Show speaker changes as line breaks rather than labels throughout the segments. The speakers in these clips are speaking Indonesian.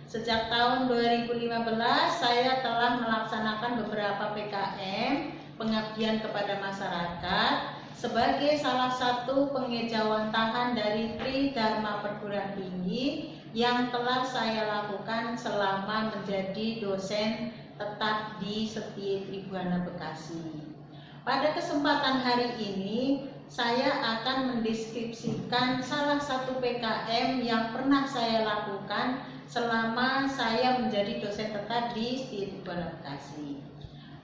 Sejak tahun 2015 saya telah melaksanakan beberapa PKM pengabdian kepada masyarakat sebagai salah satu pengejawantahan dari Tridharma Perguruan Tinggi yang telah saya lakukan selama menjadi dosen tetap di Setia Tribhuwana Bekasi. Pada kesempatan hari ini, saya akan mendeskripsikan salah satu PKM yang pernah saya lakukan selama saya menjadi dosen tetap di Setia Tribhuwana Bekasi.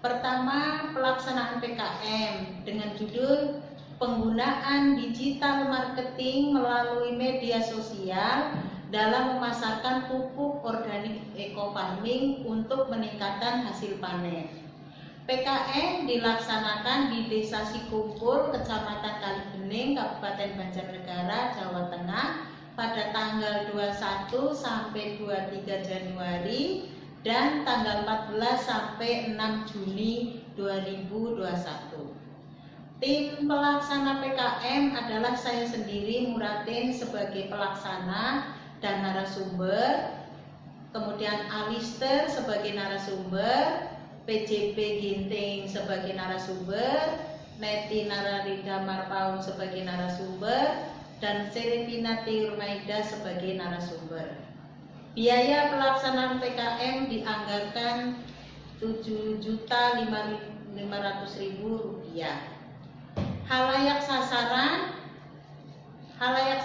Pertama, pelaksanaan PKM dengan judul penggunaan digital marketing melalui media sosial dalam memasarkan pupuk organik eco farming untuk meningkatkan hasil panen. PKM dilaksanakan di Desa Sikumpul, Kecamatan Kalibening, Kabupaten Banjarnegara, Jawa Tengah pada tanggal 21 sampai 23 Januari dan tanggal 14 sampai 6 Juni 2021. Tim pelaksana PKM adalah saya sendiri, Muratin, sebagai pelaksana dan narasumber, kemudian Alister sebagai narasumber, PJP Ginting sebagai narasumber, Neti Nararida Marpaun sebagai narasumber, dan Serepina Tiurmaida sebagai narasumber. Biaya pelaksanaan PKM dianggarkan Rp7.500.000. Halayak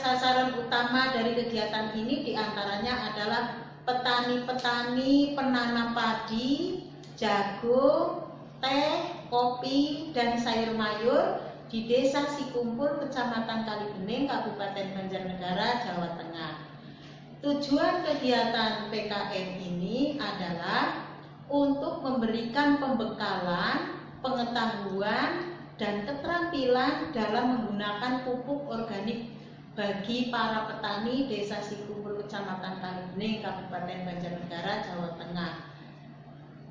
sasaran utama dari kegiatan ini diantaranya adalah petani-petani penanam padi, jagung, teh, kopi, dan sayur mayur di Desa Sikumpul, Kecamatan Kalibening, Kabupaten Banjarnegara, Jawa Tengah. Tujuan kegiatan PKM ini adalah untuk memberikan pembekalan, pengetahuan, dan keterampilan dalam menggunakan pupuk organik bagi para petani Desa Sikumpul, Kecamatan Kalibening, Kabupaten Banjarnegara, Jawa Tengah,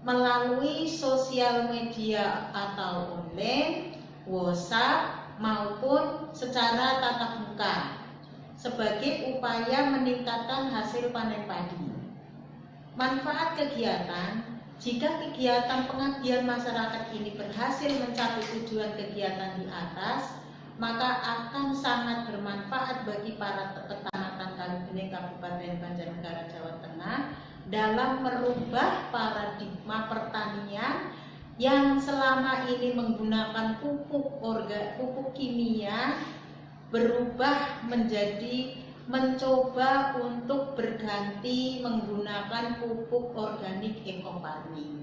melalui sosial media atau online, WhatsApp, maupun secara tatap muka sebagai upaya meningkatkan hasil panen padi. Manfaat kegiatan: jika kegiatan pengabdian masyarakat ini berhasil mencapai tujuan kegiatan di atas, maka akan sangat bermanfaat bagi para Kecamatan Kalibening, Kabupaten Banjarnegara, Jawa Tengah dalam merubah paradigma pertanian yang selama ini menggunakan pupuk kimia, berubah menjadi mencoba untuk berganti menggunakan pupuk organik eco farming.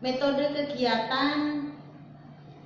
Metode kegiatan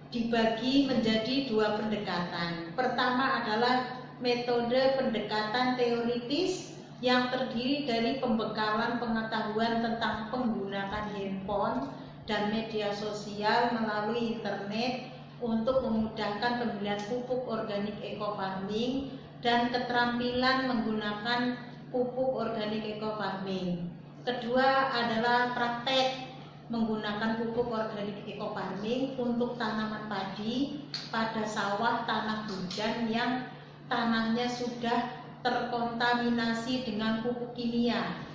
dibagi menjadi dua pendekatan. Pertama adalah metode pendekatan teoritis yang terdiri dari pembekalan pengetahuan tentang penggunaan handphone dan media sosial melalui internet untuk memudahkan pembelian pupuk organik eco farming dan keterampilan menggunakan pupuk organik eco farming. Kedua adalah praktek menggunakan pupuk organik eco farming untuk tanaman padi pada sawah tanah hujan yang tanahnya sudah terkontaminasi dengan pupuk kimia.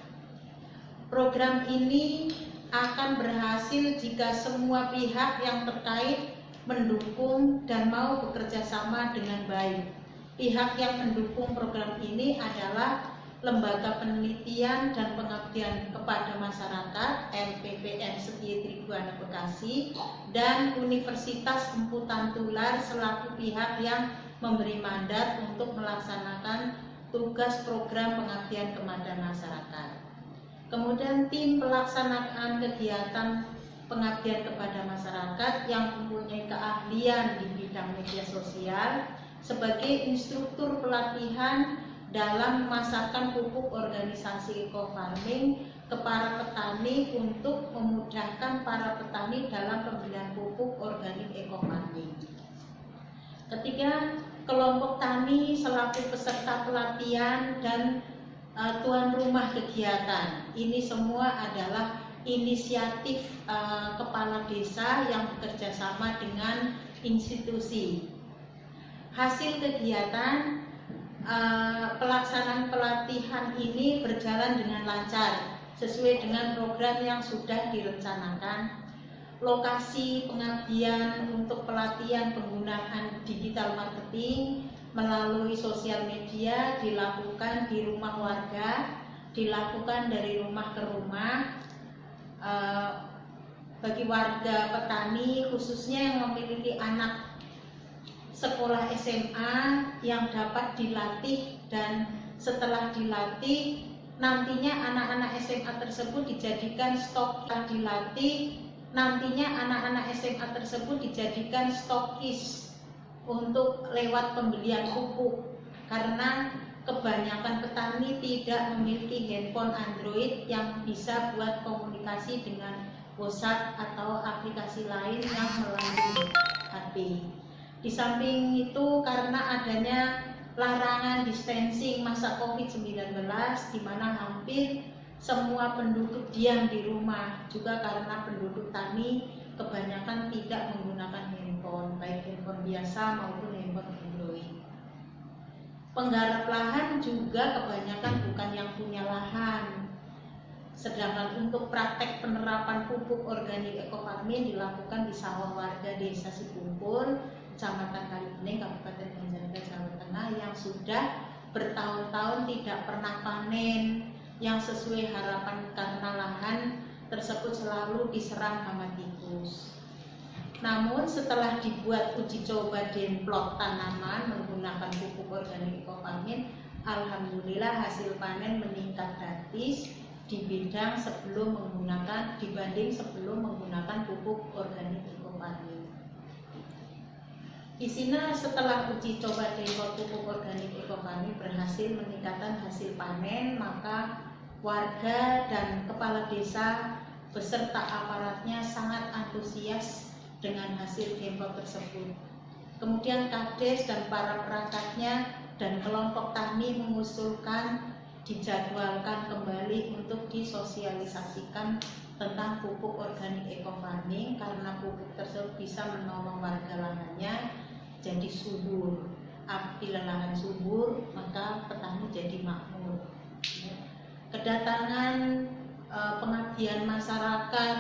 Program ini akan berhasil jika semua pihak yang terkait mendukung dan mau bekerja sama dengan baik. Pihak yang mendukung program ini adalah Lembaga Penelitian dan Pengabdian kepada Masyarakat LPPM Setia Tribhuwana Bekasi dan Universitas Emputan Tular selaku pihak yang memberi mandat untuk melaksanakan tugas program pengabdian kepada masyarakat. Kemudian tim pelaksanaan kegiatan pengabdian kepada masyarakat yang mempunyai keahlian di bidang media sosial sebagai instruktur pelatihan dalam memasarkan pupuk organisasi eco farming ke para petani untuk memudahkan para petani dalam pembelian pupuk organik eco farming. Ketiga, kelompok tani selaku peserta pelatihan dan tuan rumah kegiatan. Ini semua adalah inisiatif kepala desa yang bekerja sama dengan institusi. Hasil kegiatan pelaksanaan pelatihan ini berjalan dengan lancar sesuai dengan program yang sudah direncanakan. Lokasi pengabdian untuk pelatihan penggunaan digital marketing melalui sosial media dilakukan di rumah warga, dilakukan dari rumah ke rumah. Bagi warga petani khususnya yang memiliki anak sekolah SMA yang dapat dilatih, dan setelah dilatih nantinya anak-anak SMA tersebut dijadikan stok dilatih. Nantinya anak-anak SMA tersebut dijadikan stokis untuk lewat pembelian pupuk, karena kebanyakan petani tidak memiliki handphone Android yang bisa buat komunikasi dengan WhatsApp atau aplikasi lain yang melalui HP. Di samping itu, karena adanya larangan distancing masa COVID-19 di mana hampir semua penduduk diam di rumah, juga karena penduduk tani kebanyakan tidak menggunakan handphone, baik handphone biasa maupun handphone Android. Penggarap lahan juga kebanyakan bukan yang punya lahan. Sedangkan untuk praktek penerapan pupuk organik ekofarming dilakukan di sawah warga Desa Sikumpul, Kecamatan Kalibening, Kabupaten Banjarnegara, Jawa Tengah, yang sudah bertahun-tahun tidak pernah panen, yang sesuai harapan karena lahan tersebut selalu diserang hama tikus. Namun setelah dibuat uji coba demplot tanaman menggunakan pupuk organik ekofarming, alhamdulillah hasil panen meningkat drastis dibanding sebelum menggunakan pupuk organik ekofarming. Di sini setelah uji coba demplot pupuk organik ekofarming berhasil meningkatkan hasil panen, maka warga dan kepala desa beserta aparatnya sangat antusias dengan hasil demplot tersebut. Kemudian Kades dan para perangkatnya dan kelompok tani mengusulkan dijadwalkan kembali untuk disosialisasikan tentang pupuk organik ekofarming, karena pupuk tersebut bisa menolong warga lahannya jadi subur. Apabila lahan subur, maka petani jadi makmur. Kedatangan pengabdian masyarakat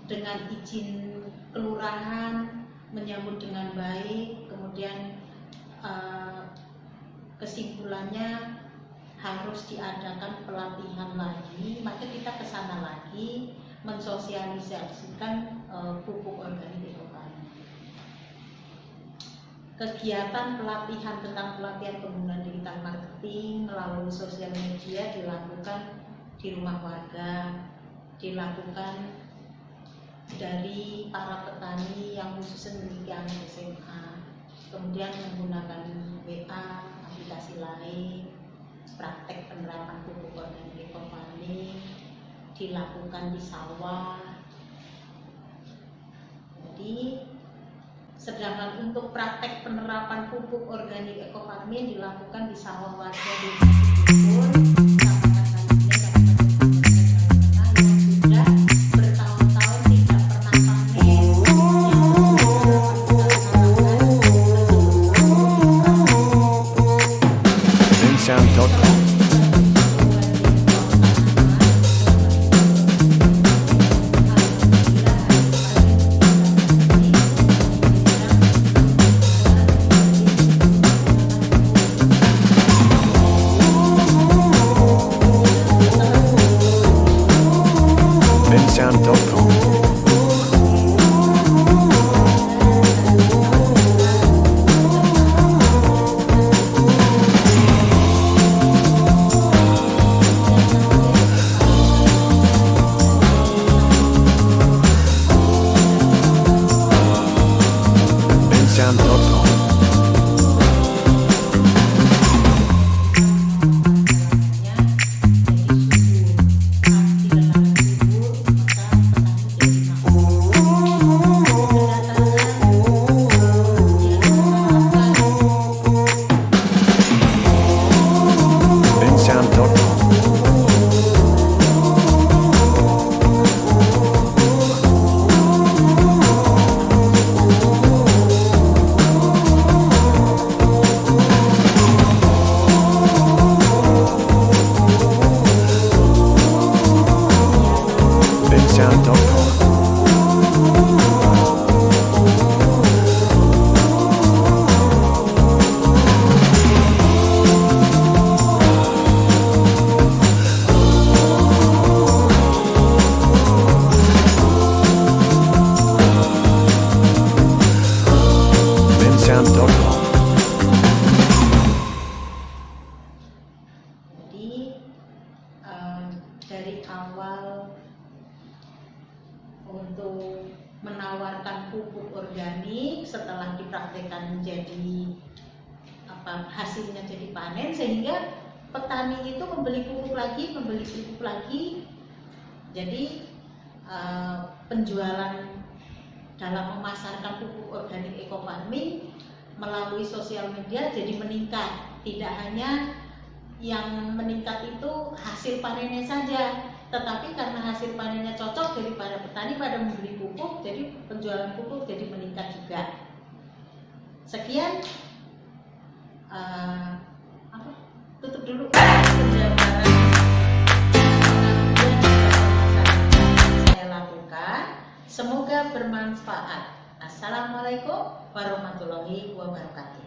dengan izin kelurahan menyambut dengan baik, kemudian kesimpulannya harus diadakan pelatihan lagi, maka kita ke sana lagi mensosialisasikan pupuk organik ekofarming. Kegiatan pelatihan tentang pelatihan penggunaan digital marketing melalui sosial media dilakukan di rumah warga, dilakukan dari para petani yang khususnya memiliki anak SMA, kemudian menggunakan WA, aplikasi lain. Praktek penerapan pupuk organik ekofarming dilakukan di sawah. Jadi, sedangkan untuk praktek penerapan pupuk organik ekofarming dilakukan di sawah warga Desa Sikumpul, Kecamatan Kalibening, Kabupaten Banjarnegara, yang sudah bertahun-tahun tidak pernah panen,
Sound.com.
dari awal untuk menawarkan pupuk organik setelah dipraktekkan menjadi hasilnya jadi panen, sehingga petani itu membeli pupuk lagi. Jadi penjualan dalam memasarkan pupuk organik eco farming melalui sosial media jadi meningkat. Tidak hanya yang meningkat itu hasil panennya saja, tetapi karena hasil panennya cocok dari para petani pada membeli pupuk, jadi penjualan pupuk jadi meningkat juga. Sekian, tutup dulu penjabaran yang saya lakukan. Semoga bermanfaat. Assalamualaikum warahmatullahi wabarakatuh.